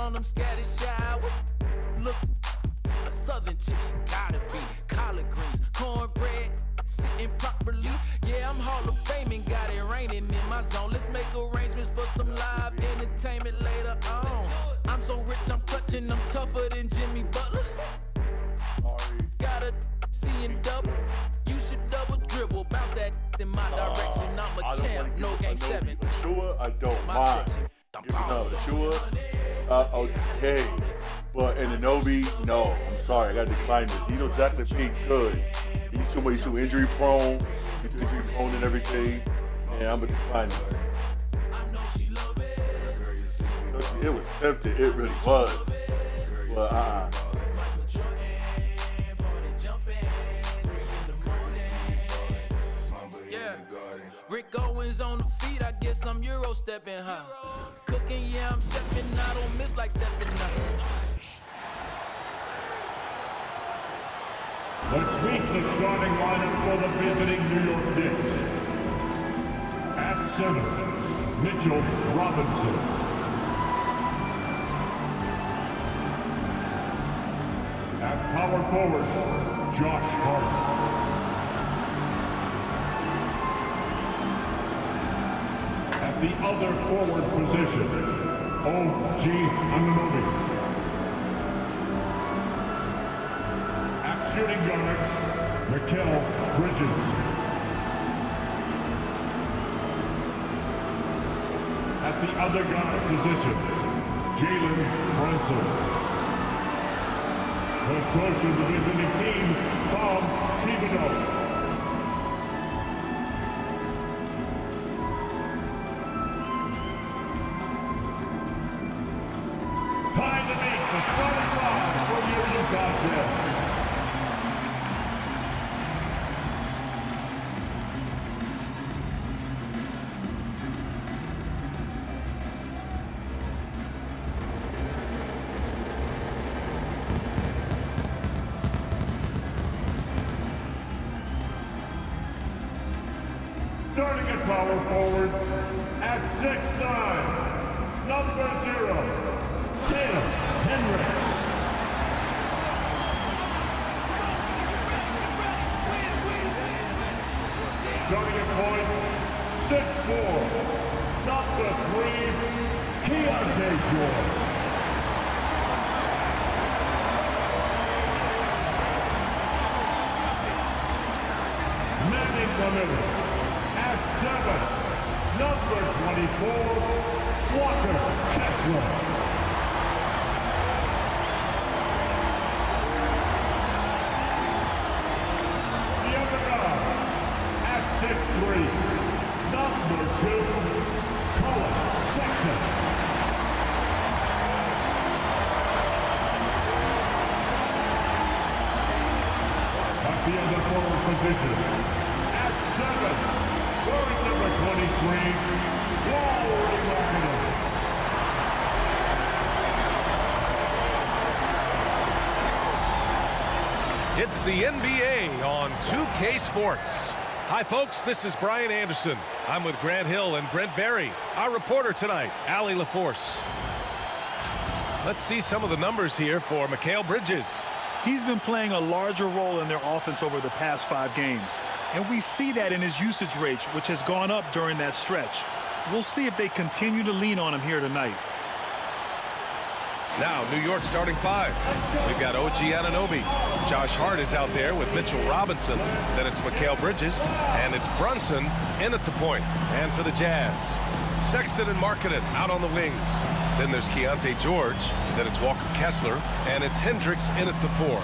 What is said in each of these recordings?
on them scattered showers. Look, a southern chick, she gotta be collard greens, cornbread, sitting properly. Yeah, I'm Hall of Fame and got it raining in my zone. Let's make arrangements for some live entertainment later on. I'm so rich, I'm clutching, I'm tougher than Jimmy Butler. Gotta see and double. You should double dribble, bounce that in my direction. I'm a champ, no game 7. Sure, I don't mind. Give me another. Sure. Okay. But Anunoby, no. I'm sorry, I gotta decline this. He knows exactly being good. He's too injury prone. He's too injury prone and everything. And I'm gonna decline it. It was tempting, it really was. But Rick Owens on the feet, I guess I'm Euro stepping high. Cooking, yeah, I'm stepping, I don't miss like stepping out. Let's meet the starting lineup for the visiting New York Knicks. At center, Mitchell Robinson. At power forward, Josh Hart. At the other forward position, O.G. Anunoby. At shooting guard, Mikal Bridges. At the other guard position, Jalen Brunson. The coach of the visiting team, Tom Thibodeau. Time to meet the starting line for your Utah Jazz. Starting at power forward, at 6'9", number 0. Tim Hendricks. Starting at point, 6'4", number 3, Keontae George. Manning the middle, at 7, number 24, Walker Kessler. At 6'3", number 2, Colin Sexton. At the other forward position, at 7, wearing number 23, Lauri Markkanen. It's the NBA on 2K Sports. Hi, folks. This is Brian Anderson. I'm with Grant Hill and Brent Barry. Our reporter tonight, Allie LaForce. Let's see some of the numbers here for Mikal Bridges. He's been playing a larger role in their offense over the past 5 games. And we see that in his usage rate, which has gone up during that stretch. We'll see if they continue to lean on him here tonight. Now, New York starting 5. We've got OG Anunoby. Josh Hart is out there with Mitchell Robinson. Then it's Mikal Bridges. And it's Brunson in at the point. And for the Jazz, Sexton and Markkanen out on the wings. Then there's Keontae George. Then it's Walker Kessler. And it's Hendricks in at the 4.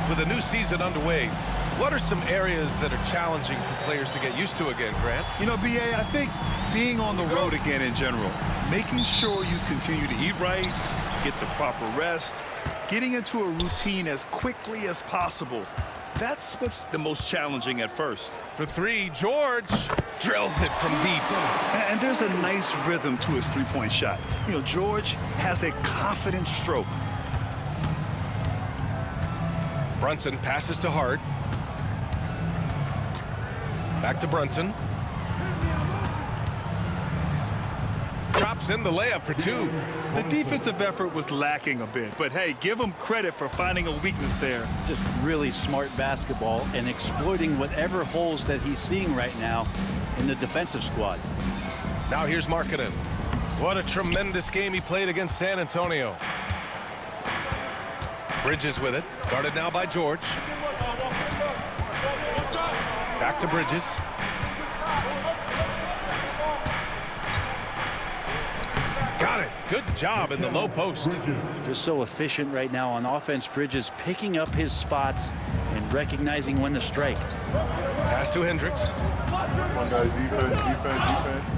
With a new season underway, what are some areas that are challenging for players to get used to again, Grant? You know, B.A., I think being on the road again in general, making sure you continue to eat right, get the proper rest, getting into a routine as quickly as possible. That's what's the most challenging at first. For 3, George drills it from deep. And there's a nice rhythm to his three-point shot. You know, George has a confident stroke. Brunson passes to Hart. Back to Brunson. drops in the layup for two. The defensive effort was lacking a bit, but hey, give them credit for finding a weakness there. Just really smart basketball and exploiting whatever holes that he's seeing right now in the defensive squad. Now here's Markkanen. What a tremendous game he played against San Antonio. Bridges with it. Guarded now by George. Back to Bridges. Got it. Good job in the low post. Just so efficient right now on offense. Bridges picking up his spots and recognizing when to strike. Pass to Hendricks. One guy, defense.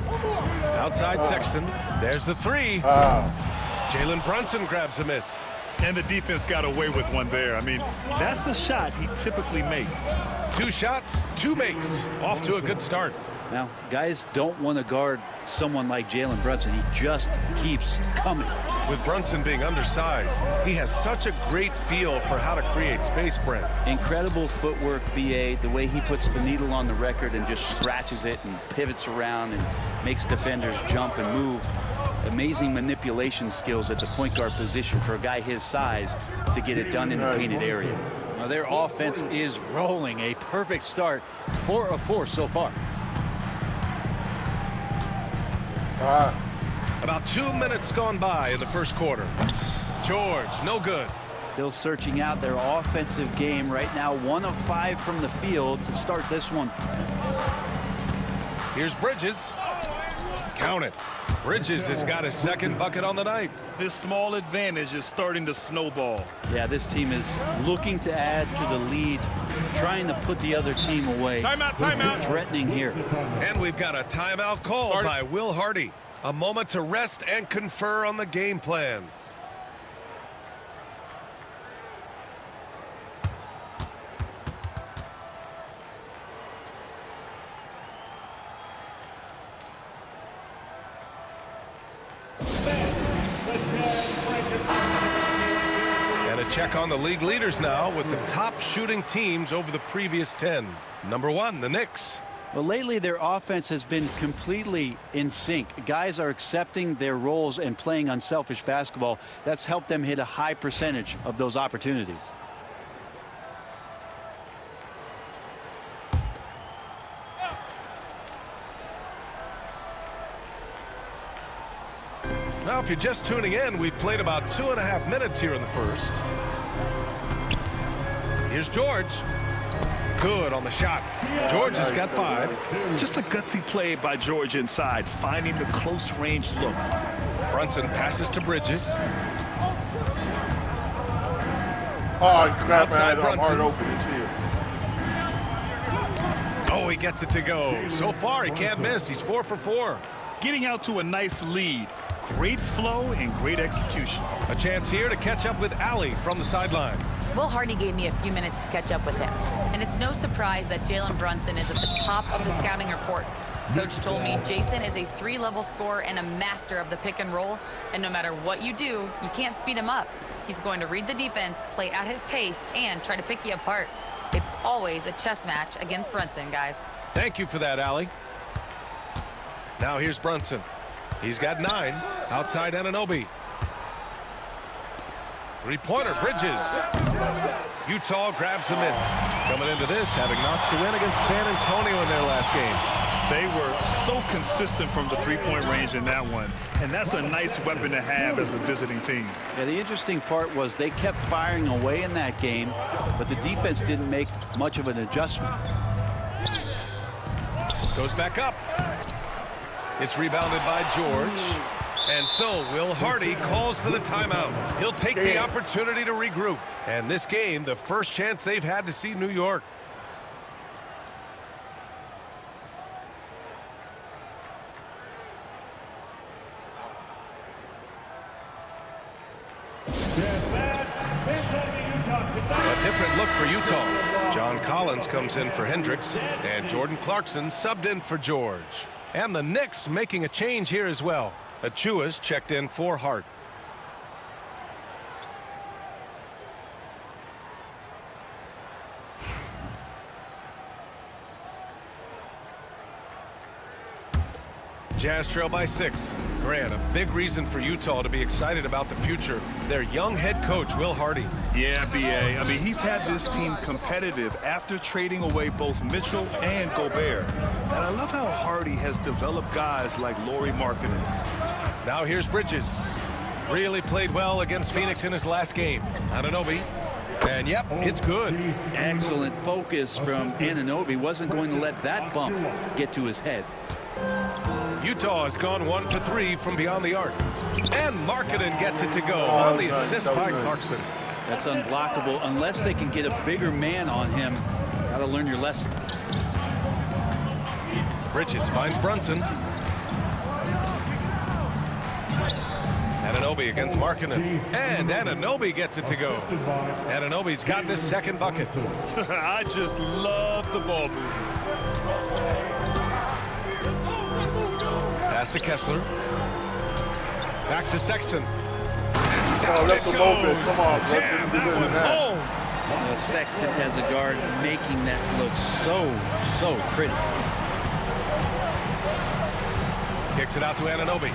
Outside Sexton. There's the three. Jalen Brunson grabs a miss. And the defense got away with one there. I mean, that's the shot he typically makes. 2 shots, 2 makes. Off to a good start. Now, guys don't want to guard someone like Jalen Brunson. He just keeps coming. With Brunson being undersized, he has such a great feel for how to create space, Brent. Incredible footwork, BA, the way he puts the needle on the record and just scratches it and pivots around and makes defenders jump and move. Amazing manipulation skills at the point guard position for a guy his size to get it done in the painted area. Now, their offense is rolling. A perfect start. 4 of 4 so far. About 2 minutes gone by in the first quarter. George, no good. Still searching out their offensive game right now. 1 of 5 from the field to start this one. Here's Bridges. Count it. Bridges has got his second bucket on the night. This small advantage is starting to snowball. Yeah, this team is looking to add to the lead, trying to put the other team away. Timeout. Threatening here. And we've got a timeout called by Will Hardy. A moment to rest and confer on the game plan. And a check on the league leaders now with the top shooting teams over the previous 10. Number 1, the Knicks. Well, lately their offense has been completely in sync. Guys are accepting their roles and playing unselfish basketball. That's helped them hit a high percentage of those opportunities. Now, if you're just tuning in, we've played about 2.5 minutes here in the first. Here's George. Good on the shot. George has got 5. Just a gutsy play by George inside, finding the close range look. Brunson passes to Bridges. Oh, crap, man. I'm Brunson. hard open. It's here. Oh, he gets it to go. So far, he can't miss. He's 4 for 4. Getting out to a nice lead. Great flow and great execution. A chance here to catch up with Allie from the sideline. Will Hardy gave me a few minutes to catch up with him. And it's no surprise that Jalen Brunson is at the top of the scouting report. Coach told me Jason is a 3-level scorer and a master of the pick and roll. And no matter what you do, you can't speed him up. He's going to read the defense, play at his pace, and try to pick you apart. It's always a chess match against Brunson, guys. Thank you for that, Allie. Now here's Brunson. He's got 9. Outside Anunoby. 3-pointer, Bridges. Utah grabs the miss. Coming into this, having knocks to win against San Antonio in their last game. They were so consistent from the 3-point range in that one. And that's a nice weapon to have as a visiting team. Yeah, the interesting part was they kept firing away in that game, but the defense didn't make much of an adjustment. Goes back up. It's rebounded by George. And so Will Hardy calls for the timeout. He'll take the opportunity to regroup. And this game, the first chance they've had to see New York. A different look for Utah. John Collins comes in for Hendricks, and Jordan Clarkson subbed in for George. And the Knicks making a change here as well. Achua's checked in for Hart. Jazz trail by 6. Grant, a big reason for Utah to be excited about the future. Their young head coach, Will Hardy. Yeah, B.A. I mean, he's had this team competitive after trading away both Mitchell and Gobert. And I love how Hardy has developed guys like Lauri Markkanen. Now here's Bridges. Really played well against Phoenix in his last game. Anunoby. And yep, it's good. Excellent focus from Anunoby. Wasn't going to let that bump get to his head. Utah has gone 1 for 3 from beyond the arc. And Markkanen gets it to go on the assist by Clarkson. That's unblockable unless they can get a bigger man on him. Got to learn your lesson. Bridges finds Brunson. Anunoby against Markkanen. And Anunoby gets it to go. Anunoby's gotten his second bucket. I just love the ball movement. Pass to Kessler. Back to Sexton. Oh, left him open. Come on, Jam that one home. Well, Sexton as a guard making that look so pretty. Kicks it out to Anunoby.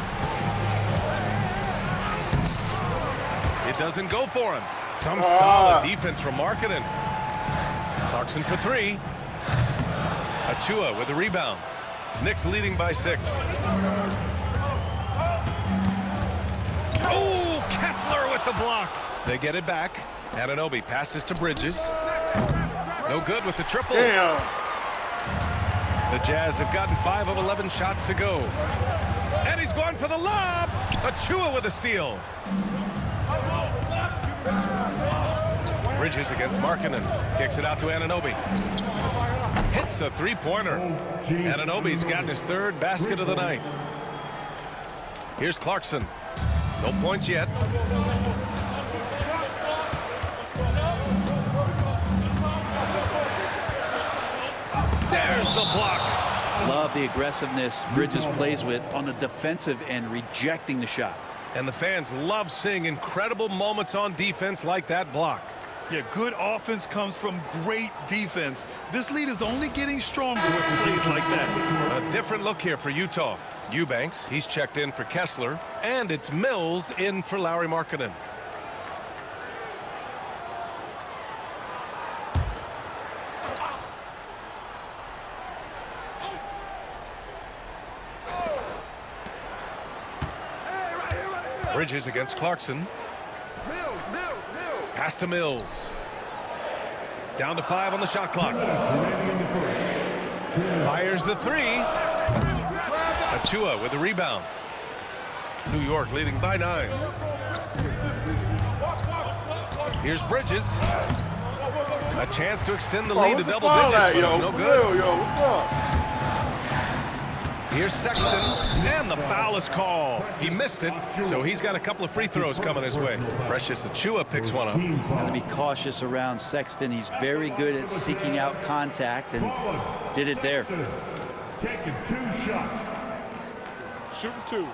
It doesn't go for him. Some solid defense from Markkanen. Clarkson for 3. Achua with a rebound. Knicks leading by 6. Oh, Kessler with the block. They get it back. Anunoby passes to Bridges. No good with the triple. Damn. The Jazz have gotten 5 of 11 shots to go. And he's going for the lob. Achua with a steal. Bridges against Markkanen. Kicks it out to Anunoby. Hits a three-pointer. Anunoby's gotten his 3rd basket of the night. Here's Clarkson. No points yet. There's the block. Love the aggressiveness Bridges plays with on the defensive end, rejecting the shot. And the fans love seeing incredible moments on defense like that block. Yeah, good offense comes from great defense. This lead is only getting stronger with plays like that. A different look here for Utah. Eubanks, he's checked in for Kessler, and it's Mills in for Lauri Markkanen. Bridges against Clarkson. Pass to Mills. Down to 5 on the shot clock. Fires the 3. Achua with a rebound. New York leading by 9. Here's Bridges. A chance to extend the lead to double digits, but it's no good. Yo, what's up? Here's Sexton, and the foul is called. He missed it, so he's got a couple of free throws coming his way. Precious Achua picks one up. Got to be cautious around Sexton. He's very good at seeking out contact and did it there. Taking 2 shots. Shooting 2.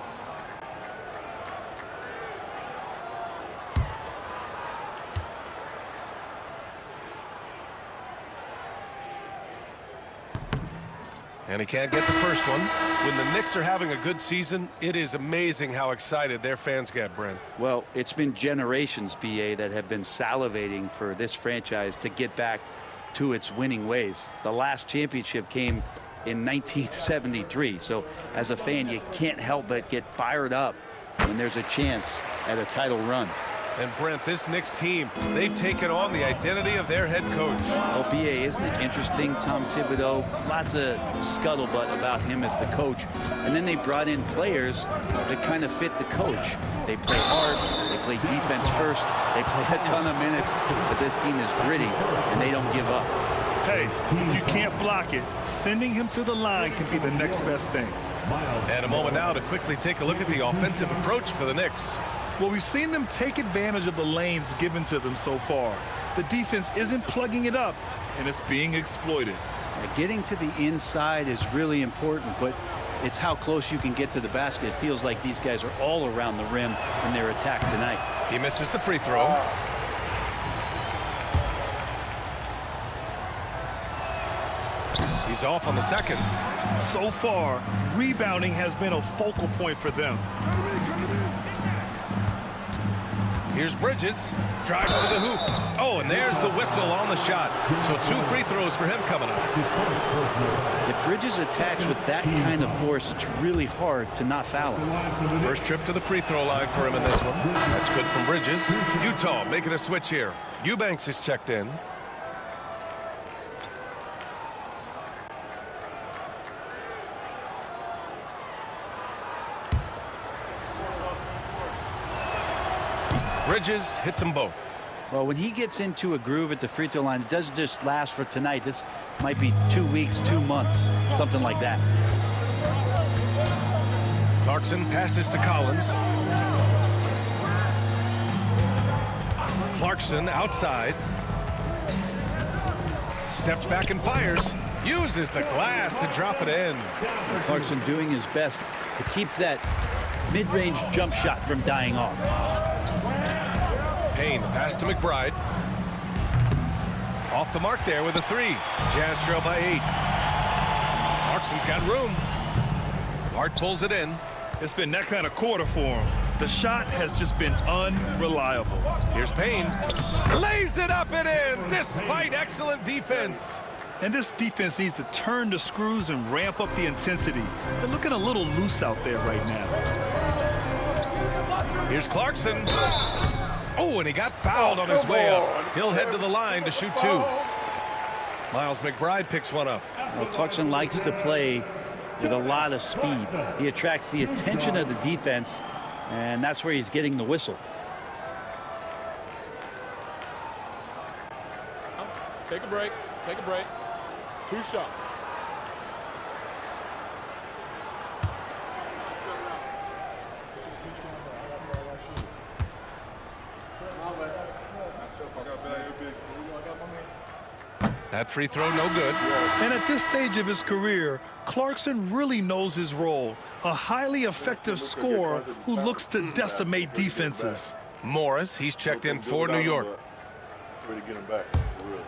And he can't get the first one. When the Knicks are having a good season, it is amazing how excited their fans get, Brent. Well, it's been generations, BA, that have been salivating for this franchise to get back to its winning ways. The last championship came in 1973. So as a fan, you can't help but get fired up when there's a chance at a title run. And Brent, this Knicks team, they've taken on the identity of their head coach. Oh, BA, isn't it interesting? Tom Thibodeau, lots of scuttlebutt about him as the coach. And then they brought in players that kind of fit the coach. They play hard, they play defense first, they play a ton of minutes, but this team is gritty, and they don't give up. Hey, if you can't block it, sending him to the line can be the next best thing. And a moment now to quickly take a look at the offensive approach for the Knicks. Well, we've seen them take advantage of the lanes given to them so far. The defense isn't plugging it up, and it's being exploited. Getting to the inside is really important, but it's how close you can get to the basket. It feels like these guys are all around the rim in their attack tonight. He misses the free throw. He's off on the second. So far, rebounding has been a focal point for them. Here's Bridges. Drives to the hoop. Oh, and there's the whistle on the shot. So 2 free throws for him coming up. If Bridges attacks with that kind of force, it's really hard to not foul him. First trip to the free throw line for him in this one. That's good from Bridges. Utah making a switch here. Eubanks is checked in. Bridges hits them both. Well, when he gets into a groove at the free throw line, it doesn't just last for tonight. This might be 2 weeks, 2 months, something like that. Clarkson passes to Collins. Clarkson outside. Steps back and fires. Uses the glass to drop it in. Clarkson doing his best to keep that mid-range jump shot from dying off. Payne pass to McBride. Off the mark there with a 3. Jazz trail by 8. Clarkson's got room. Hart pulls it in. It's been that kind of quarter for him. The shot has just been unreliable. Here's Payne. Lays it up and in despite excellent defense. And this defense needs to turn the screws and ramp up the intensity. They're looking a little loose out there right now. Here's Clarkson. Oh, and he got fouled on his way up. He'll head to the line to shoot 2. Miles McBride picks one up. Well, Clarkson likes to play with a lot of speed. He attracts the attention of the defense, and that's where he's getting the whistle. Take a break. Take a break. 2 shots. That free throw no good. And at this stage of his career, Clarkson really knows his role. A highly effective scorer who looks to decimate defenses. Morris, he's checked in for New York. Ready to get him back, for real.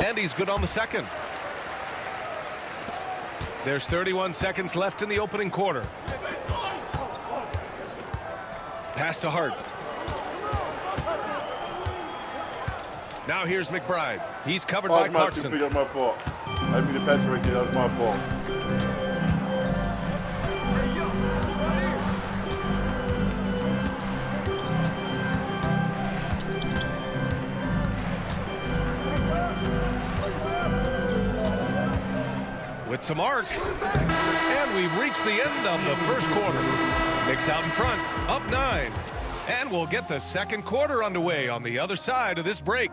And he's good on the second. There's 31 seconds left in the opening quarter. Pass to Hart. Now here's McBride. He's covered by Clarkson. That was my fault. I didn't mean to pass it right there. That was my fault. With some arc. And we've reached the end of the first quarter. Knicks out in front, up 9. And we'll get the second quarter underway on the other side of this break.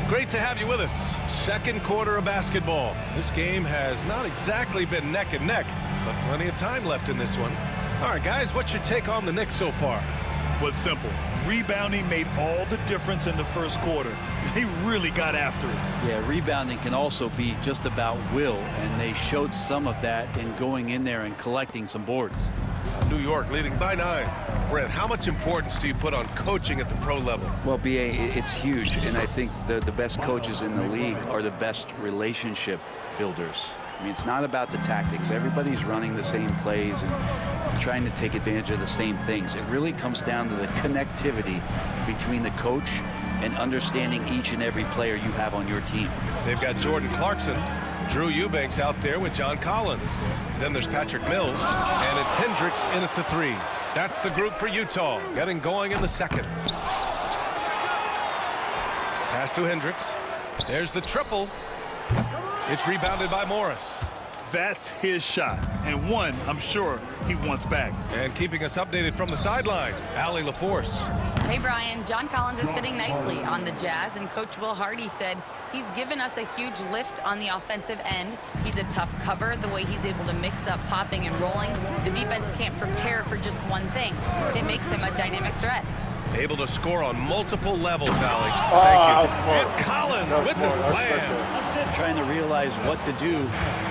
Great to have you with us. Second quarter of basketball. This game has not exactly been neck and neck, but plenty of time left in this one. All right, guys, what's your take on the Knicks so far? Well, it's simple. Rebounding made all the difference in the first quarter. They really got after it. Yeah, rebounding can also be just about will, and they showed some of that in going in there and collecting some boards. New York leading by 9. Brent, how much importance do you put on coaching at the pro level? Well, B.A., it's huge, and I think the best coaches in the league are the best relationship builders. I mean, it's not about the tactics. Everybody's running the same plays and trying to take advantage of the same things. It really comes down to the connectivity between the coach and understanding each and every player you have on your team. They've got Jordan Clarkson, Drew Eubanks out there with John Collins. Then there's Patrick Mills, and it's Hendricks in at the 3. That's the group for Utah, getting going in the second. Pass to Hendricks. There's the triple. It's rebounded by Morris. That's his shot, and one I'm sure he wants back. And keeping us updated from the sideline, Allie LaForce. Hey, Brian. John Collins is fitting nicely on the Jazz, and Coach Will Hardy said he's given us a huge lift on the offensive end. He's a tough cover, the way he's able to mix up popping and rolling. The defense can't prepare for just one thing. It makes him a dynamic threat. Able to score on multiple levels, Allie. Oh, Thank you. And Collins with the slam. Trying to realize what to do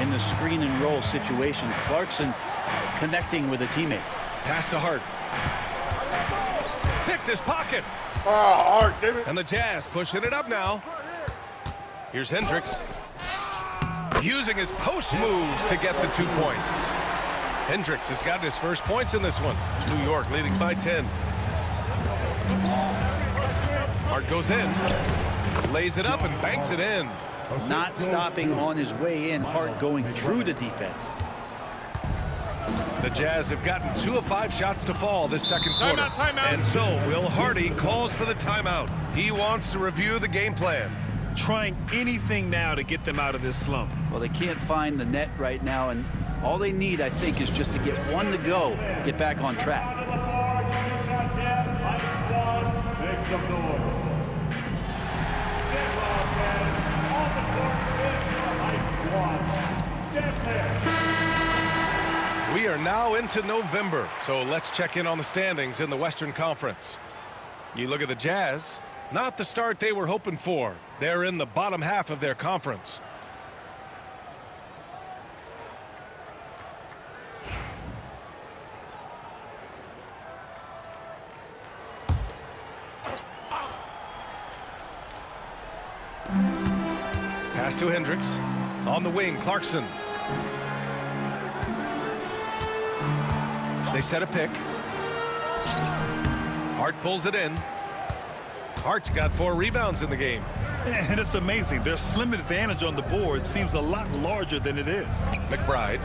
in the screen and roll situation. Clarkson connecting with a teammate. Pass to Hart. Picked his pocket. Oh, Hart, damn it. And the Jazz pushing it up now. Here's Hendricks. Using his post moves to get the 2 points. Hendricks has gotten his first points in this one. New York leading by 10. Hart goes in. Lays it up and banks it in. Not stopping on his way in. Hart going through the defense. The Jazz have gotten 2 of 5 shots to fall this second quarter. Timeout. And so Will Hardy calls for the timeout. He wants to review the game plan. Trying anything now to get them out of this slump. Well, they can't find the net right now, and all they need, I think, is just to get one to go, get back on track. Make some noise. We are now into November, so let's check in on the standings in the Western Conference. You look at the Jazz, not the start they were hoping for. They're in the bottom half of their conference. Pass to Hendricks. On the wing, Clarkson. They set a pick. Hart pulls it in. Hart's got 4 rebounds in the game. And it's amazing. Their slim advantage on the board seems a lot larger than it is. McBride.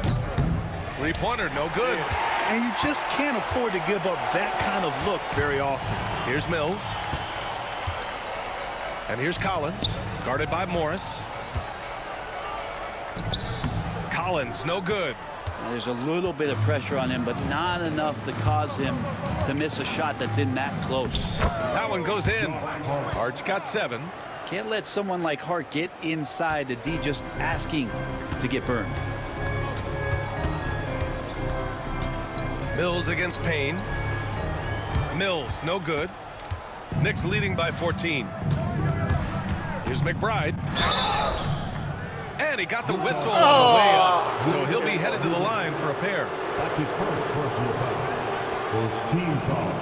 3-pointer, no good. And you just can't afford to give up that kind of look very often. Here's Mills. And here's Collins, guarded by Morris. Collins, no good. There's a little bit of pressure on him, but not enough to cause him to miss a shot that's in that close. That one goes in. Hart's got 7. Can't let someone like Hart get inside the D just asking to get burned. Mills against Payne. Mills, no good. Knicks leading by 14. Here's McBride. And he got the whistle on the way up, so he'll be headed to the line for a pair. That's his first personal foul. First team foul.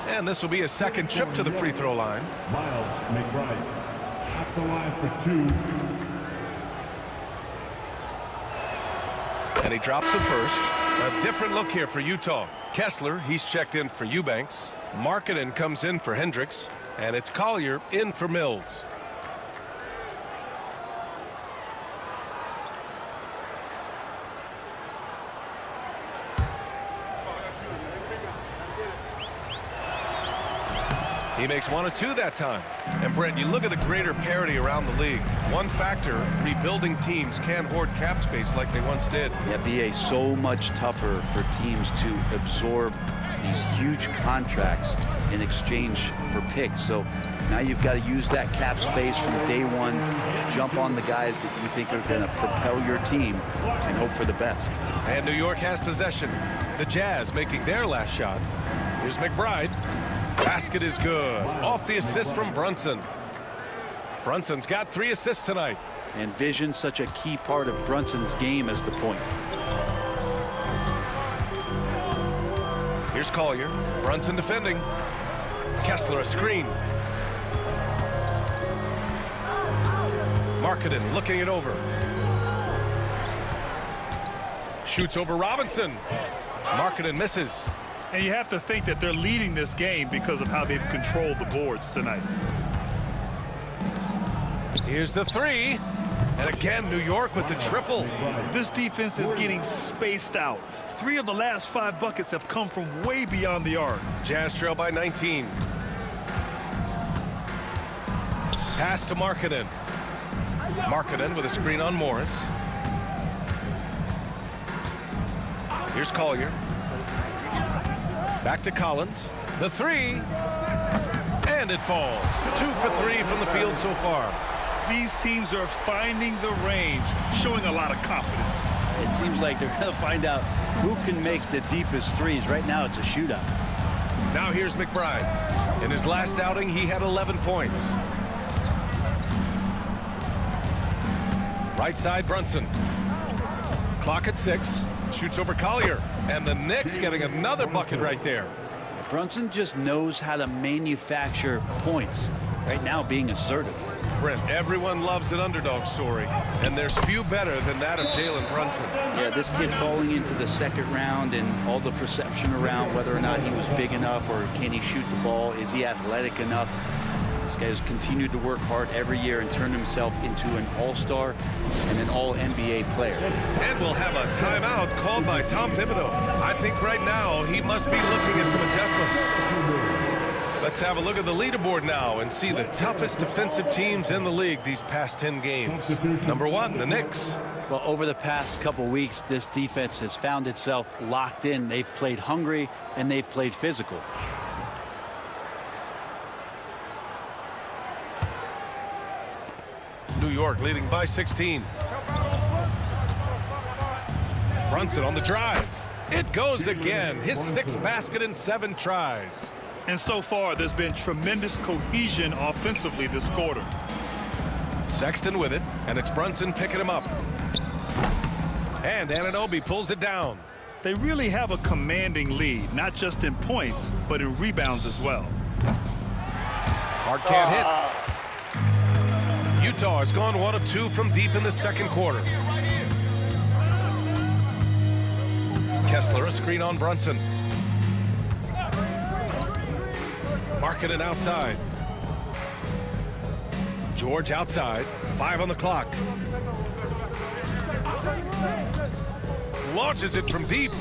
And this will be his second trip to the free throw line. Miles McBride at the line for 2. And he drops the first. A different look here for Utah. Kessler, he's checked in for Eubanks. Markkanen comes in for Hendricks. And it's Collier in for Mills. He makes 1 of 2 that time. And Brent, you look at the greater parity around the league. One factor, rebuilding teams can't hoard cap space like they once did. Yeah, BA, so much tougher for teams to absorb these huge contracts in exchange for picks. So now you've got to use that cap space from day one, jump on the guys that you think are going to propel your team and hope for the best. And New York has possession. The Jazz making their last shot. Here's McBride. Basket is good. Off the assist from Brunson. Brunson's got 3 assists tonight. And vision, such a key part of Brunson's game as the point. Here's Collier. Brunson defending. Kessler a screen. Markkanen looking it over. Shoots over Robinson. Markkanen misses. And you have to think that they're leading this game because of how they've controlled the boards tonight. Here's the 3. And again, New York with the triple. This defense is getting spaced out. 3 of the last 5 buckets have come from way beyond the arc. Jazz trail by 19. Pass to Markkanen. Markkanen with a screen on Morris. Here's Collier. Back to Collins. The 3. And it falls. 2 for 3 from the field so far. These teams are finding the range, showing a lot of confidence. It seems like they're going to find out who can make the deepest threes. Right now, it's a shootout. Now here's McBride. In his last outing, he had 11 points. Right side, Brunson. Clock at 6. Shoots over Collier. And the Knicks getting another bucket right there. Brunson just knows how to manufacture points. Right now, being assertive. Brent, everyone loves an underdog story, and there's few better than that of Jalen Brunson. Yeah, this kid falling into the second round and all the perception around whether or not he was big enough or can he shoot the ball, is he athletic enough? This guy has continued to work hard every year and turned himself into an all-star and an all-NBA player. And we'll have a timeout called by Tom Thibodeau. I think right now he must be looking at some adjustments. Let's have a look at the leaderboard now and see the toughest defensive teams in the league these past 10 games. Number 1, the Knicks. Well, over the past couple weeks, this defense has found itself locked in. They've played hungry and they've played physical. New York leading by 16. Brunson on the drive. It goes again. His 6th basket in 7 tries. And so far, there's been tremendous cohesion offensively this quarter. Sexton with it, and it's Brunson picking him up. And Anunoby pulls it down. They really have a commanding lead, not just in points, but in rebounds as well. Hart can't hit. Utah has gone 1 of 2 from deep in the second quarter. Kessler, a screen on Brunson. Markkanen outside. George outside. 5 on the clock. Launches it from deep.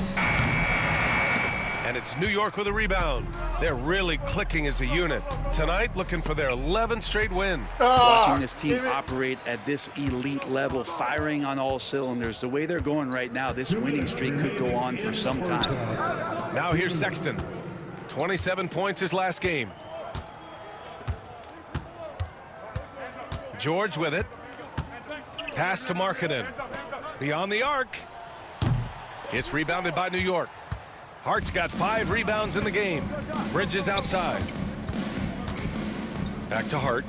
And it's New York with a rebound. They're really clicking as a unit. Tonight, looking for their 11th straight win. Watching this team operate at this elite level, firing on all cylinders. The way they're going right now, this winning streak could go on for some time. Now here's Sexton. 27 points his last game. George with it. Pass to Markkanen. Beyond the arc. It's rebounded by New York. Hart's got 5 rebounds in the game. Bridges outside. Back to Hart.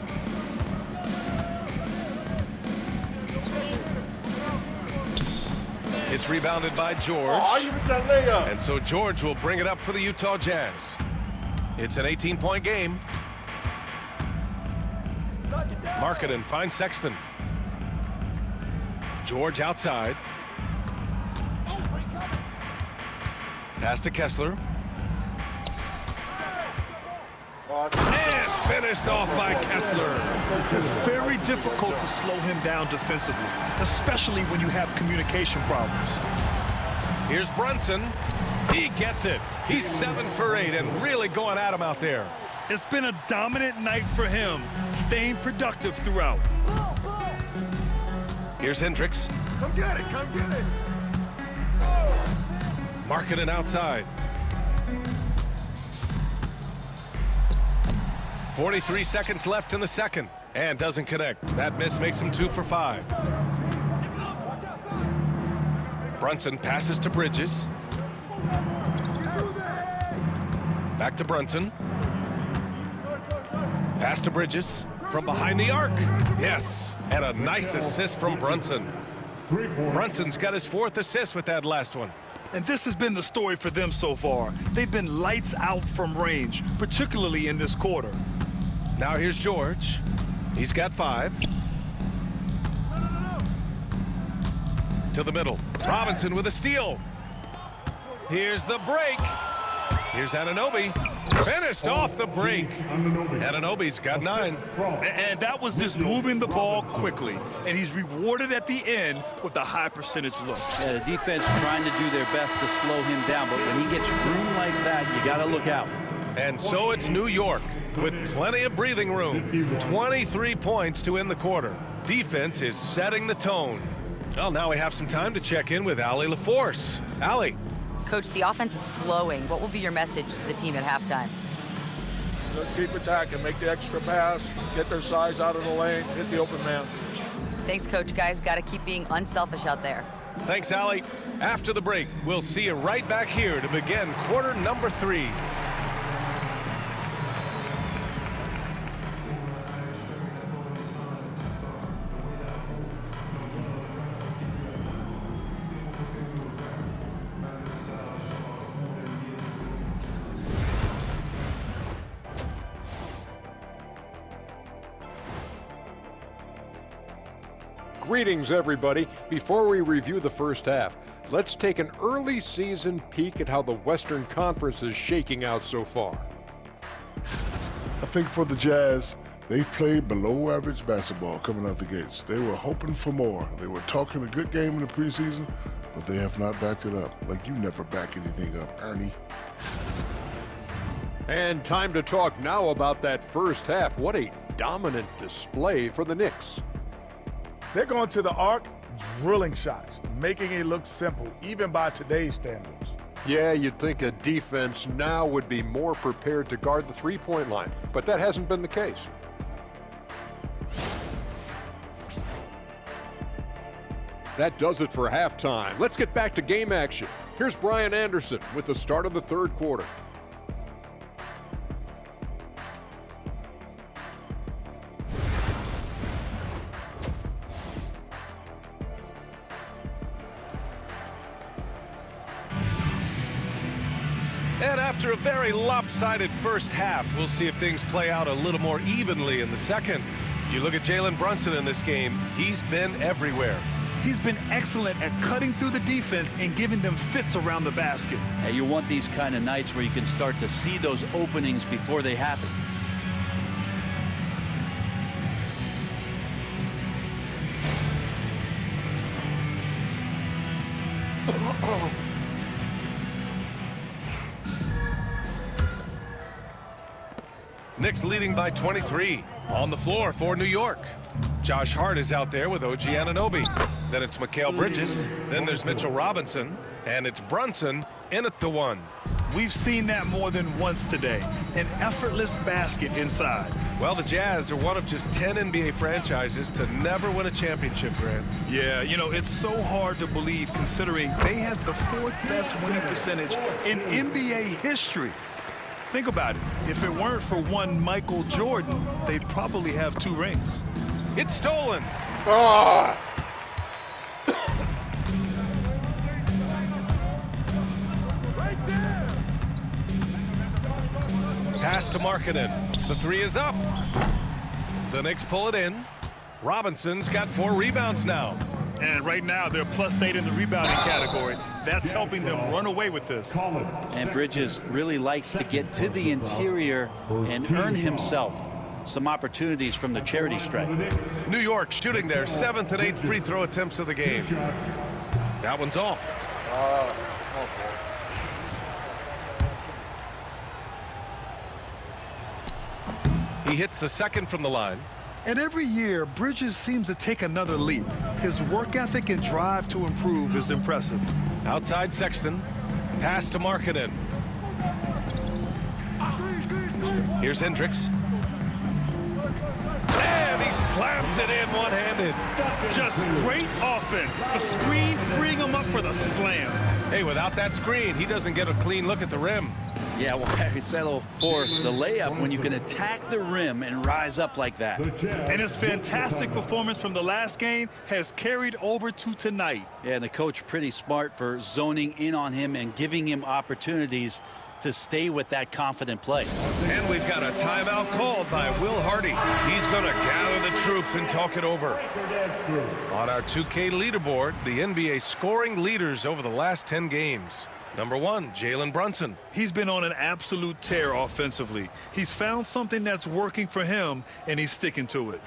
It's rebounded by George. Oh, you missed that layup. And so George will bring it up for the Utah Jazz. It's an 18-point game. Markkanen finds Sexton. George outside. Pass to Kessler. And finished off by Kessler. Very difficult to slow him down defensively, especially when you have communication problems. Here's Brunson. He gets it. He's 7 for 8 and really going at him out there. It's been a dominant night for him, staying productive throughout. Here's Hendricks. Come get it, come get it. Markkanen outside. 43 seconds left in the second. And doesn't connect. That miss makes him 2 for 5. Brunson passes to Bridges. Back to Brunson. Pass to Bridges from behind the arc. Yes, and a nice assist from Brunson. Brunson's got his 4th assist with that last one. And this has been the story for them so far. They've been lights out from range, particularly in this quarter. Now here's George. He's got 5. To the middle. Robinson with a steal. Here's the break. Here's Anunoby. Finished off the break. Anunoby's got 9. And that was just moving the ball quickly. And he's rewarded at the end with a high percentage look. Yeah, the defense trying to do their best to slow him down, but when he gets room like that, you got to look out. And so it's New York with plenty of breathing room. 23 points to end the quarter. Defense is setting the tone. Well, now we have some time to check in with Allie LaForce. Allie. Coach, the offense is flowing. What will be your message to the team at halftime? Just keep attacking, make the extra pass, get their size out of the lane, hit the open man. Thanks, Coach. Guys, got to keep being unselfish out there. Thanks, Allie. After the break, we'll see you right back here to begin quarter number 3. Greetings, everybody. Before we review the first half, let's take an early season peek at how the Western Conference is shaking out so far. I think for the Jazz, they've played below average basketball coming out the gates. They were hoping for more. They were talking a good game in the preseason, but they have not backed it up. Like you never back anything up, Ernie. And time to talk now about that first half. What a dominant display for the Knicks. They're going to the arc, drilling shots, making it look simple, even by today's standards. Yeah, you'd think a defense now would be more prepared to guard the three-point line, but that hasn't been the case. That does it for halftime. Let's get back to game action. Here's Brian Anderson with the start of the third quarter. And after a very lopsided first half, we'll see if things play out a little more evenly in the second. You look at Jalen Brunson in this game, he's been everywhere. He's been excellent at cutting through the defense and giving them fits around the basket. And you want these kind of nights where you can start to see those openings before they happen. Knicks leading by 23. On the floor for New York. Josh Hart is out there with OG Anunoby. Then it's Mikal Bridges. Then there's Mitchell Robinson. And it's Brunson in at the one. We've seen that more than once today. An effortless basket inside. Well, the Jazz are one of just 10 NBA franchises to never win a championship, Grant. Yeah, you know, it's so hard to believe considering they had the 4th best winning percentage in NBA history. Think about it. If it weren't for one Michael Jordan, they'd probably have 2 rings. It's stolen. Ah! Pass to Markkanen. The 3 is up. The Knicks pull it in. Robinson's got 4 rebounds now. And right now, they're +8 in the rebounding category. That's helping them run away with this. And Bridges really likes to get to the interior and earn himself some opportunities from the charity stripe. New York shooting their 7th and 8th free throw attempts of the game. That one's off. He hits the second from the line. And every year, Bridges seems to take another leap. His work ethic and drive to improve is impressive. Outside Sexton. Pass to Markkanen. Here's Hendricks. And he slams it in one-handed. Just great offense. The screen freeing him up for the slam. Hey, without that screen, he doesn't get a clean look at the rim. Yeah, why settle for the layup when you can attack the rim and rise up like that? And his fantastic performance from the last game has carried over to tonight. Yeah, and the coach pretty smart for zoning in on him and giving him opportunities to stay with that confident play. And we've got a timeout called by Will Hardy. He's going to gather the troops and talk it over. On our 2K leaderboard, the NBA scoring leaders over the last 10 games. Number 1, Jalen Brunson. He's been on an absolute tear offensively. He's found something that's working for him, and he's sticking to it.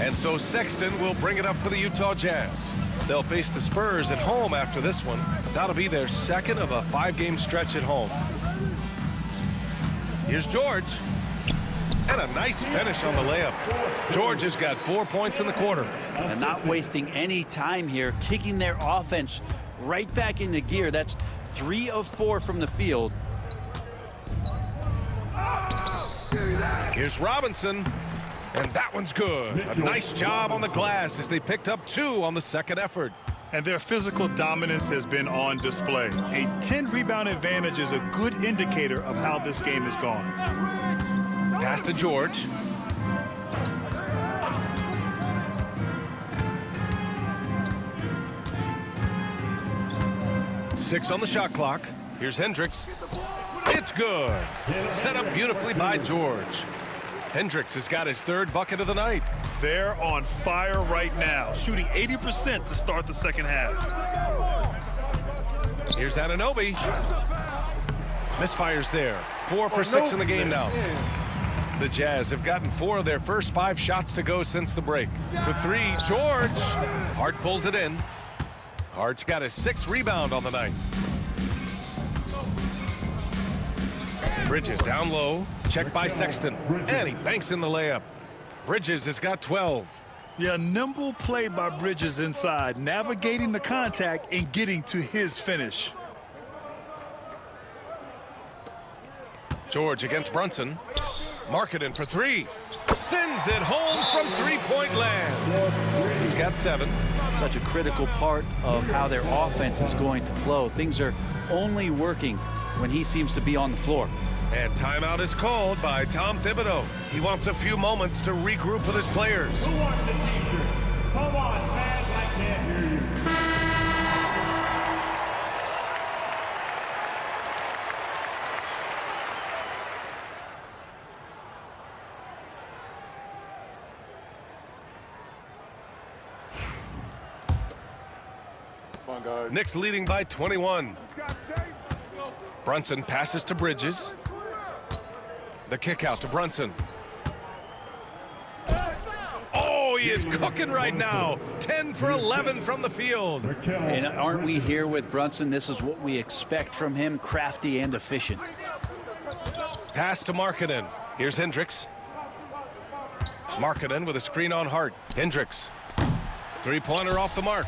And so Sexton will bring it up for the Utah Jazz. They'll face the Spurs at home after this one. That'll be their second of a 5-game stretch at home. Here's George. And a nice finish on the layup. George has got 4 points in the quarter. And not wasting any time here, kicking their offense right back into gear. That's 3 of 4 from the field. Here's Robinson, and that one's good. A nice job on the glass as they picked up 2 on the second effort. And their physical dominance has been on display. A 10-rebound advantage is a good indicator of how this game has gone. Pass to George. Six on the shot clock. Here's Hendricks. It's good. Set up beautifully by George. Hendricks has got his 3rd bucket of the night. They're on fire right now, shooting 80% to start the second half. Here's Anunoby. Misfires there. 4 for 6 in the game now. The Jazz have gotten 4 of their first 5 shots to go since the break. For 3, George. Hart pulls it in. Hart's got his 6th rebound on the night. Bridges down low. Checked by Sexton. And he banks in the layup. Bridges has got 12. Yeah, nimble play by Bridges inside, navigating the contact and getting to his finish. George against Brunson. Marketing for 3. Sends it home from 3-point land. He's got 7. Such a critical part of how their offense is going to flow. Things are only working when he seems to be on the floor. And timeout is called by Tom Thibodeau. He wants a few moments to regroup with his players. Who wants the t-shirt? Come on, fans, I can't hear you. Come on, guys. Knicks leading by 21. Brunson passes to Bridges. The kick out to Brunson. Oh, he is cooking right now. 10 for 11 from the field. And aren't we here with Brunson? This is what we expect from him, crafty and efficient. Pass to Markkanen. Here's Hendricks. Markkanen with a screen on Hart. Hendricks. 3-pointer off the mark.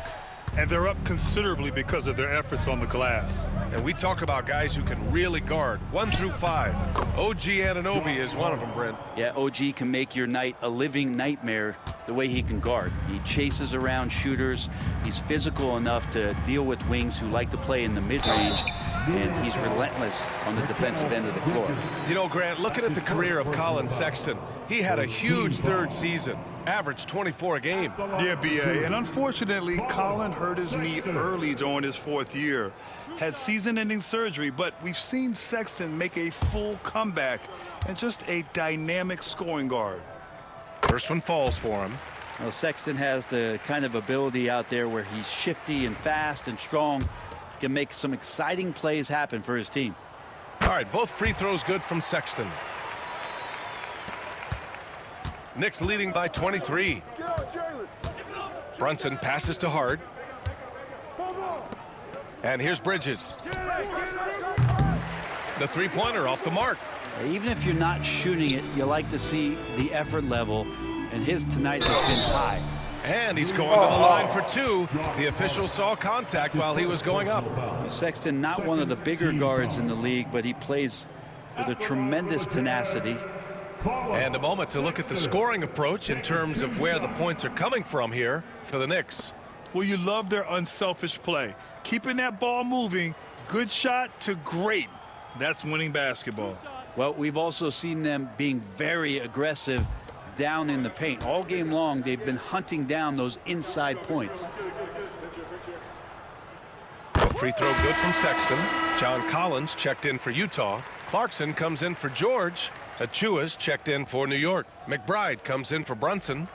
And they're up considerably because of their efforts on the glass. And we talk about guys who can really guard 1 through 5. OG Anunoby is one of them, Brent. Yeah, OG can make your night a living nightmare the way he can guard. He chases around shooters. He's physical enough to deal with wings who like to play in the mid-range. And he's relentless on the defensive end of the floor. You know, Grant, looking at the career of Colin Sexton, he had a huge 3rd season, averaged 24 a game. Yeah, B.A. And unfortunately, Colin hurt his knee early during his 4th year. Had season-ending surgery, but we've seen Sexton make a full comeback and just a dynamic scoring guard. First one falls for him. Well, Sexton has the kind of ability out there where he's shifty and fast and strong. Can make some exciting plays happen for his team. All right, both free throws good from Sexton. Knicks leading by 23. Brunson passes to Hart. And here's Bridges. The 3-pointer off the mark. Even if you're not shooting it, you like to see the effort level, and his tonight has been high. And he's going to the line for 2. The official saw contact while he was going up. Sexton, not one of the bigger guards in the league, but he plays with a tremendous tenacity. And a moment to look at the scoring approach in terms of where the points are coming from here for the Knicks. Well, you love their unselfish play. Keeping that ball moving, good shot to great. That's winning basketball. Well, we've also seen them being very aggressive down in the paint. All game long, they've been hunting down those inside points. Free throw good from Sexton. John Collins checked in for Utah. Clarkson comes in for George. Achua's checked in for New York. McBride comes in for Brunson.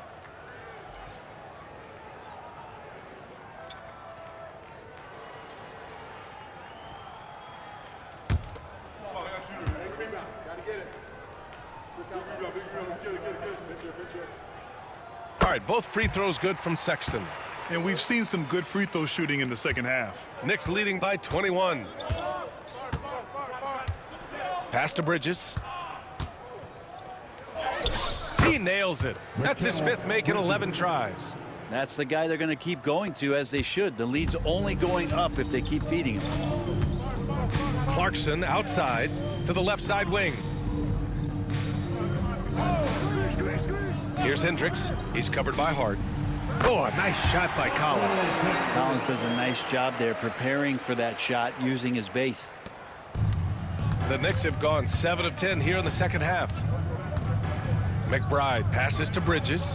All right, both free throws good from Sexton. And we've seen some good free throw shooting in the second half. Knicks leading by 21. Pass to Bridges. He nails it. That's his 5th make in 11 tries. That's the guy they're going to keep going to, as they should. The lead's only going up if they keep feeding him. Clarkson outside to the left side wing. Here's Hendricks. He's covered by Hart. Oh, a nice shot by Collins. Collins does a nice job there preparing for that shot using his base. The Knicks have gone 7 of 10 here in the second half. McBride passes to Bridges.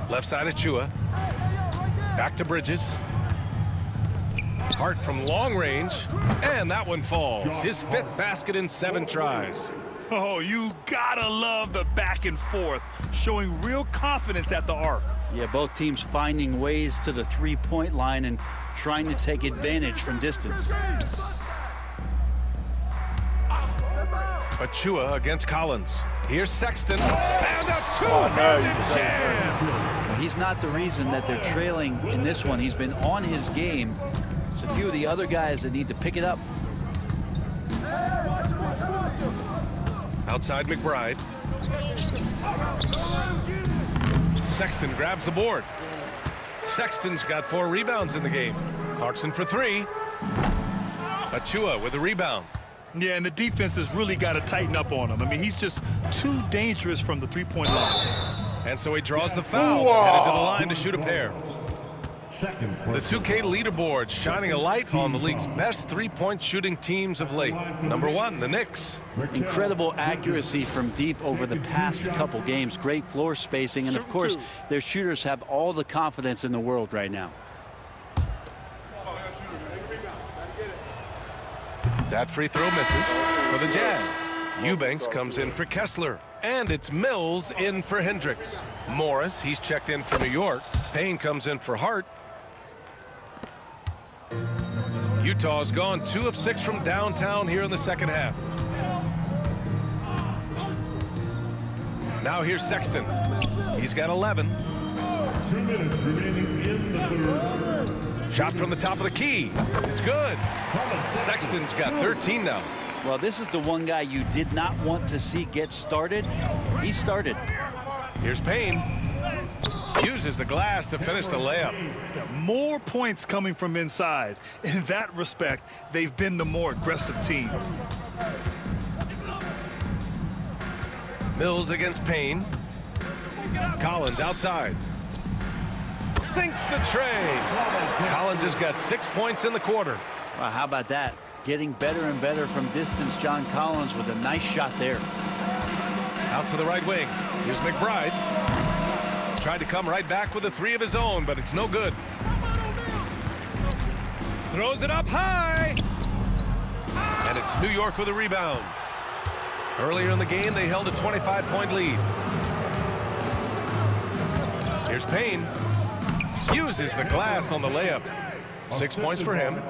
Left side Achua. Back to Bridges. Hart from long range. And that one falls. His 5th basket in 7 tries. Oh, you gotta love the back and forth, showing real confidence at the arc. Yeah, both teams finding ways to the three-point line and trying to take advantage from distance. Achua against Collins. Here's Sexton. And a two-handed jam. He's not the reason that they're trailing in this one. He's been on his game. It's a few of the other guys that need to pick it up. Outside McBride. Sexton grabs the board. Sexton's got 4 rebounds in the game. Clarkson for 3. Achua with a rebound. Yeah, and the defense has really got to tighten up on him. I mean, he's just too dangerous from the three-point line. And so he draws the foul. Headed to the line to shoot a pair. The 2K leaderboard shining a light on the league's best three-point shooting teams of late. Number 1, the Knicks. Incredible accuracy from deep over the past couple games. Great floor spacing. And, of course, their shooters have all the confidence in the world right now. That free throw misses for the Jazz. Eubanks comes in for Kessler. And it's Mills in for Hendricks. Morris, he's checked in for New York. Payne comes in for Hart. Utah's gone 2 of 6 from downtown here in the second half. Now here's Sexton. He's got 11. 2 minutes remaining in the third. Shot from the top of the key. It's good. Sexton's got 13 now. Well, this is the one guy you did not want to see get started. He started. Here's Payne. Uses the glass to finish the layup. More points coming from inside. In that respect, they've been the more aggressive team. Mills against Payne. Collins outside. Sinks the tray. Collins has got 6 points in the quarter. Well, how about that? Getting better and better from distance, John Collins with a nice shot there. Out to the right wing. Here's McBride. Tried to come right back with a 3 of his own, but it's no good. Throws it up high. And it's New York with a rebound. Earlier in the game, they held a 25-point lead. Here's Payne. Uses the glass on the layup. 6 points for him.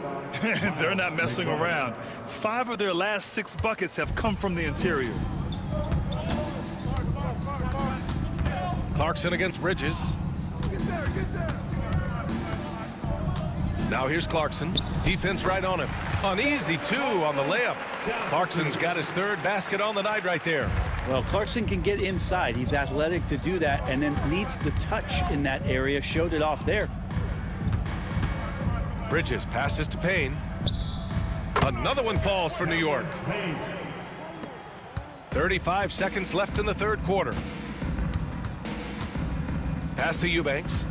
They're not messing around. 5 of their last 6 buckets have come from the interior. Clarkson against Bridges. Now here's Clarkson. Defense right on him. An easy 2 on the layup. Clarkson's got his 3rd basket on the night right there. Well, Clarkson can get inside. He's athletic to do that, and then needs the touch in that area. Showed it off there. Bridges passes to Payne. Another one falls for New York. 35 seconds left in the 3rd quarter. Pass to Eubanks.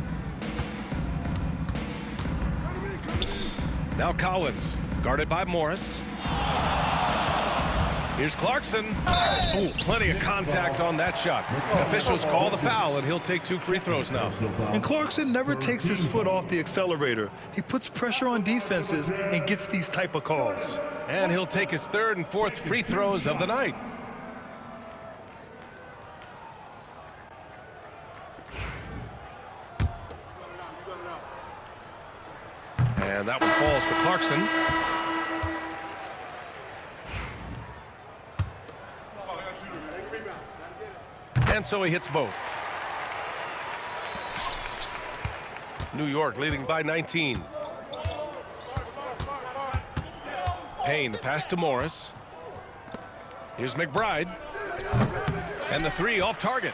Now Collins, guarded by Morris. Here's Clarkson. Oh, plenty of contact on that shot. Officials call the foul, and he'll take 2 free throws now. And Clarkson never takes his foot off the accelerator. He puts pressure on defenses and gets these type of calls. And he'll take his 3rd and 4th free throws of the night. And that one falls for Clarkson. And so he hits both. New York leading by 19. Payne, the pass to Morris. Here's McBride. And the 3 off target.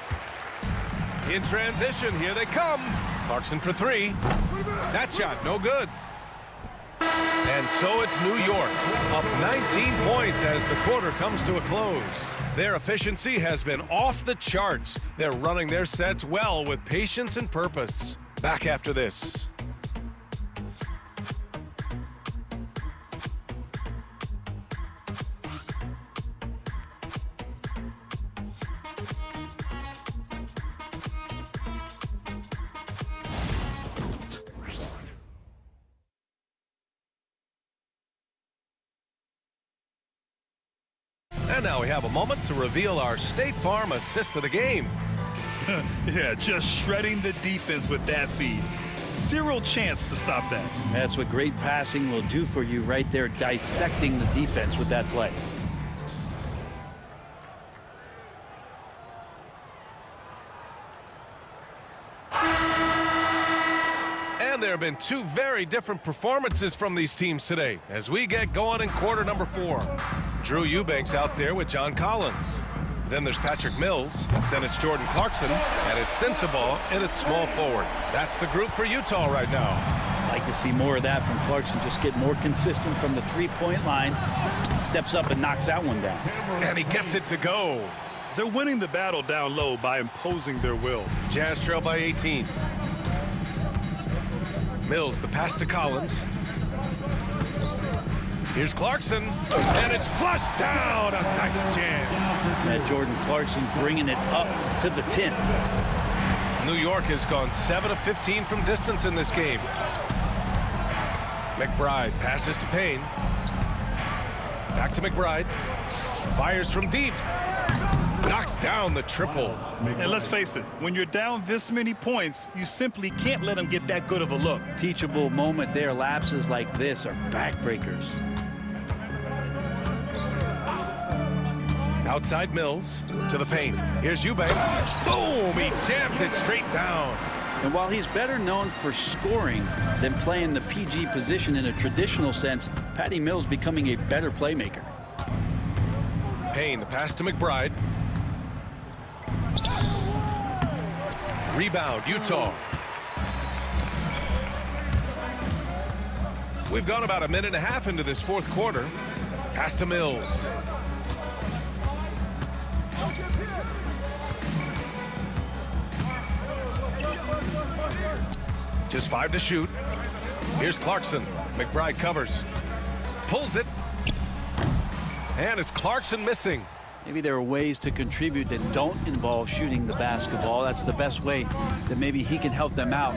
In transition, here they come. Clarkson for 3. That shot, no good. And so it's New York, up 19 points as the quarter comes to a close. Their efficiency has been off the charts. They're running their sets well with patience and purpose. Back after this. And now we have a moment to reveal our State Farm assist of the game. Yeah, just shredding the defense with that feed. Zero chance to stop that. That's what great passing will do for you right there, dissecting the defense with that play. And there have been two very different performances from these teams today as we get going in quarter number 4. Drew Eubanks out there with John Collins. Then there's Patrick Mills. Then it's Jordan Clarkson. And it's Sensabaugh in at small forward. That's the group for Utah right now. I'd like to see more of that from Clarkson. Just get more consistent from the three-point line. Steps up and knocks that one down. And he gets it to go. They're winning the battle down low by imposing their will. Jazz trail by 18. Mills, the pass to Collins. Here's Clarkson, and it's flushed down. A nice jam. That Jordan Clarkson bringing it up to the 10. New York has gone 7 of 15 from distance in this game. McBride passes to Payne. Back to McBride. Fires from deep. Knocks down the triple. And let's face it, when you're down this many points, you simply can't let them get that good of a look. Teachable moment there. Lapses like this are backbreakers. Outside Mills to the paint. Here's Eubanks. Boom! He jams it straight down. And while he's better known for scoring than playing the PG position in a traditional sense, Patty Mills becoming a better playmaker. Payne, the pass to McBride. Rebound, Utah. We've gone about a minute and a half into this fourth quarter. Pass to Mills. Just 5 to shoot. Here's Clarkson. McBride covers. Pulls it. And it's Clarkson missing. Maybe there are ways to contribute that don't involve shooting the basketball. That's the best way that maybe he can help them out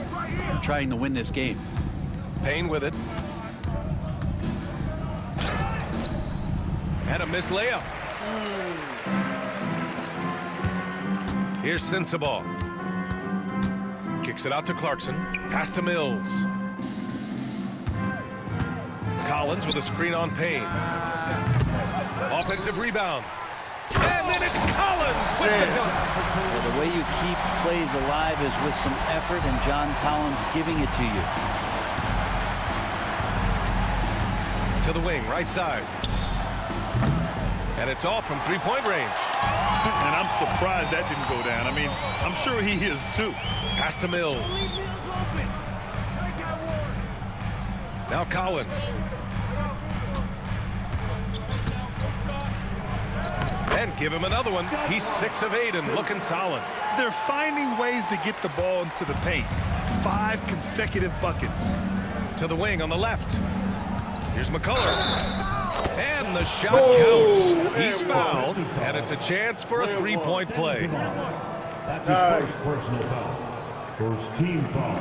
in trying to win this game. Payne with it. And a missed layup. Here's Sensabaugh. Kicks it out to Clarkson. Pass to Mills. Collins with a screen on Payne. Offensive rebound. And then it's Collins with the dunk. Well, the way you keep plays alive is with some effort, and John Collins giving it to you. To the wing, right side. And it's off from three-point range. And I'm surprised that didn't go down. I mean, I'm sure he is too. Pass to Mills. Now Collins. And give him another one. He's 6 of 8 and looking solid. They're finding ways to get the ball into the paint. 5 consecutive buckets. To the wing on the left. Here's McCullough. And the shot counts. He's fouled, and it's a chance for a three-point play. That's his first personal foul. First team foul.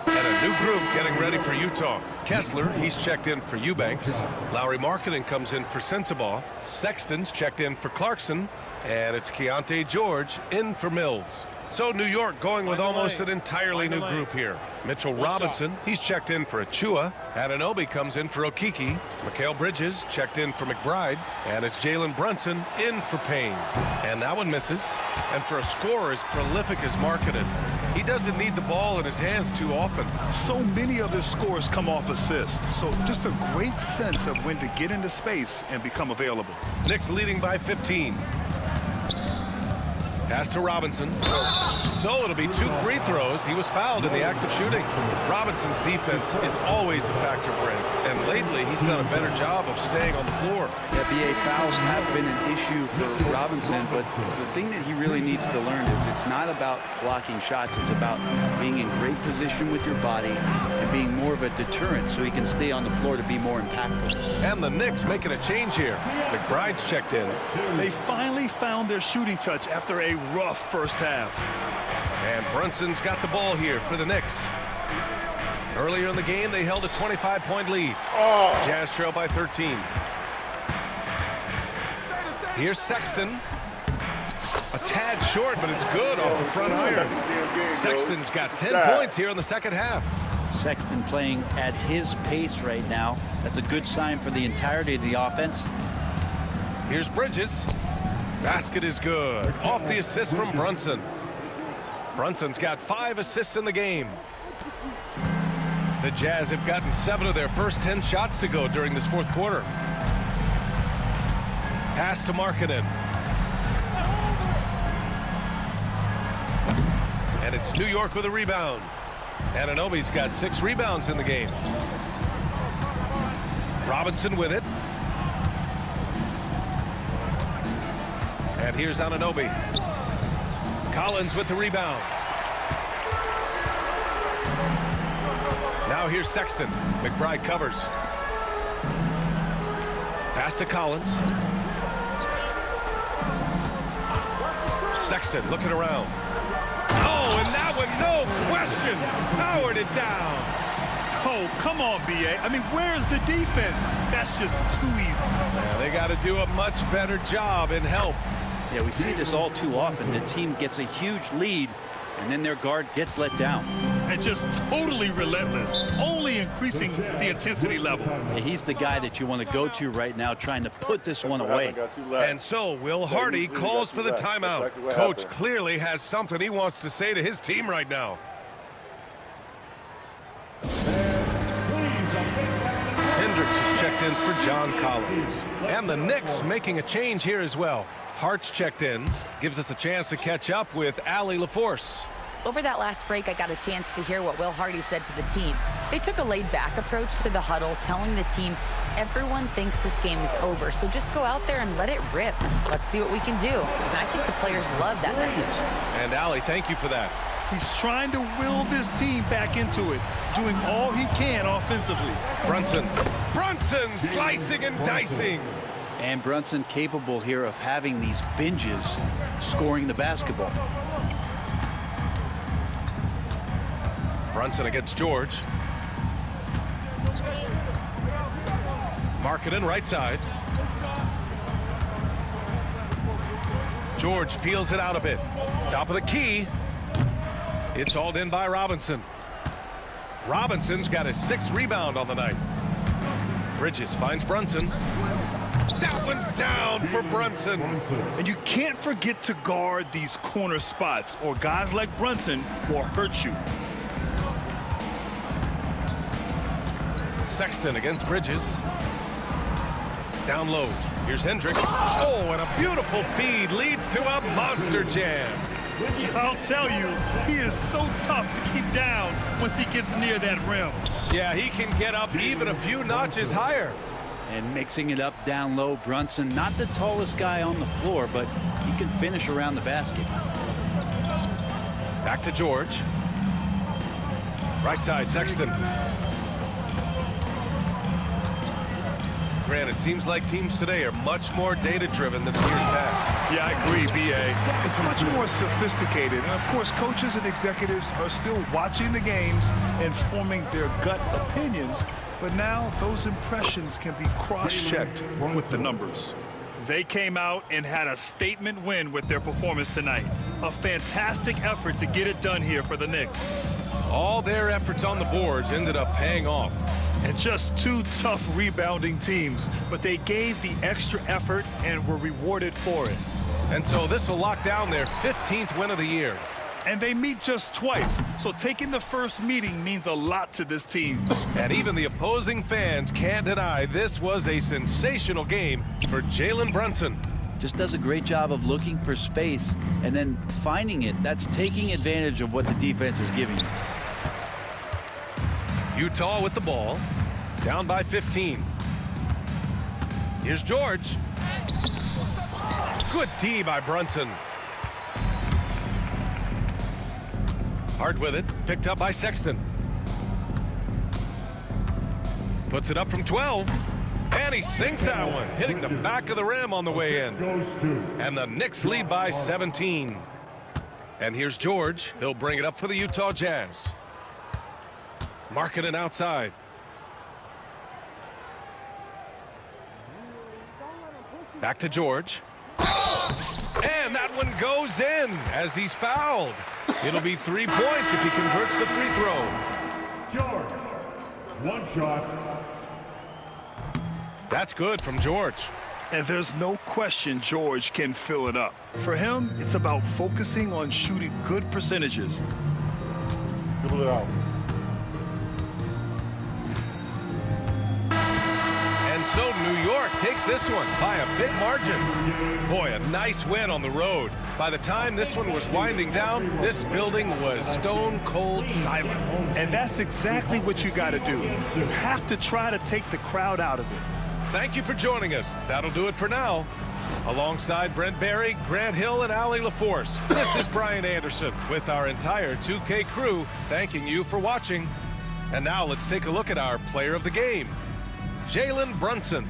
And a new group getting ready for Utah. Kessler, he's checked in for Eubanks. Lowry Marketing comes in for Sensabaugh. Sexton's checked in for Clarkson. And it's Keontae George in for Mills. So New York going with almost an entirely new group here. Mitchell Robinson, he's checked in for Achua. Anunoby comes in for Okiki. Mikal Bridges checked in for McBride. And it's Jalen Brunson in for Payne. And that one misses. And for a scorer as prolific as Marketing, he doesn't need the ball in his hands too often. So many of his scores come off assists. So just a great sense of when to get into space and become available. Knicks leading by 15. Pass to Robinson. So it'll be 2 free throws. He was fouled in the act of shooting. Robinson's defense is always a factor, Brent. And lately, he's done a better job of staying on the floor. Yeah, BA fouls have been an issue for Robinson, but the thing that he really needs to learn is it's not about blocking shots. It's about being in great position with your body and being more of a deterrent so he can stay on the floor to be more impactful. And the Knicks making a change here. McBride's checked in. They finally found their shooting touch after a rough first half. And Brunson's got the ball here for the Knicks. Earlier in the game, they held a 25-point lead. Jazz trail by 13. Here's Sexton. A tad short, but it's good off the front iron. Sexton's got 10 points here in the second half. Sexton playing at his pace right now. That's a good sign for the entirety of the offense. Here's Bridges. Basket is good. Off the assist from Brunson. Brunson's got 5 assists in the game. The Jazz have gotten 7 of their first 10 shots to go during this fourth quarter. Pass to Markkanen. And it's New York with a rebound. Anunoby's got 6 rebounds in the game. Robinson with it. And here's Anunoby. Collins with the rebound. Now here's Sexton. McBride covers. Pass to Collins. Sexton looking around. Oh, and that one, no question, powered it down. Oh, come on, BA. I mean, where's the defense? That's just too easy. Yeah, they got to do a much better job in help. Yeah, we see this all too often. The team gets a huge lead, and then their guard gets let down. And just totally relentless, only increasing the intensity level. Yeah, he's the guy that you want to go to right now, trying to put this one away. And so Will Hardy calls for the timeout. Coach clearly has something he wants to say to his team right now. Hendricks is checked in for John Collins. And the Knicks making a change here as well. Hart's checked in, gives us a chance to catch up with Allie LaForce. Over that last break, I got a chance to hear what Will Hardy said to the team. They took a laid-back approach to the huddle, telling the team, everyone thinks this game is over, so just go out there and let it rip. Let's see what we can do. And I think the players love that message. And Allie, thank you for that. He's trying to will this team back into it, doing all he can offensively. Brunson slicing and dicing. And Brunson capable here of having these binges, scoring the basketball. Brunson against George. Markkanen right side. George feels it out a bit. Top of the key. It's hauled in by Robinson. Robinson's got his 6th rebound on the night. Bridges finds Brunson. That one's down for Brunson. And you can't forget to guard these corner spots, or guys like Brunson will hurt you. Sexton against Bridges. Down low. Here's Hendricks. Oh, and a beautiful feed leads to a monster jam. I'll tell you, he is so tough to keep down once he gets near that rim. Yeah, he can get up even a few notches higher. And mixing it up down low, Brunson, not the tallest guy on the floor, but he can finish around the basket. Back to George. Right side, Sexton. Grant, it seems like teams today are much more data-driven than years past. Yeah, I agree, BA. It's much more sophisticated. And, of course, coaches and executives are still watching the games and forming their gut opinions. But now those impressions can be cross-checked with the numbers. They came out and had a statement win with their performance tonight. A fantastic effort to get it done here for the Knicks. All their efforts on the boards ended up paying off. And just 2 tough rebounding teams, but they gave the extra effort and were rewarded for it. And so this will lock down their 15th win of the year. And they meet just twice, so taking the first meeting means a lot to this team. And even the opposing fans can't deny this was a sensational game for Jalen Brunson. Just does a great job of looking for space and then finding it. That's taking advantage of what the defense is giving you. Utah with the ball, down by 15. Here's George. Good D by Brunson. Hart with it, picked up by Sexton. Puts it up from 12. And he sinks that one, hitting the back of the rim on the way in. And the Knicks lead by 17. And here's George. He'll bring it up for the Utah Jazz. Marking it outside. Back to George. And that one goes in as he's fouled. It'll be 3 points if he converts the free throw. George, one shot. That's good from George. And there's no question George can fill it up. For him, it's about focusing on shooting good percentages. Fill it out. And so New York takes this one by a big margin. Boy, a nice win on the road. By the time this one was winding down, this building was stone cold silent. And that's exactly what you got to do. You have to try to take the crowd out of it. Thank you for joining us. That'll do it for now. Alongside Brent Barry, Grant Hill, and Allie LaForce, this is Brian Anderson with our entire 2K crew thanking you for watching. And now let's take a look at our player of the game, Jalen Brunson.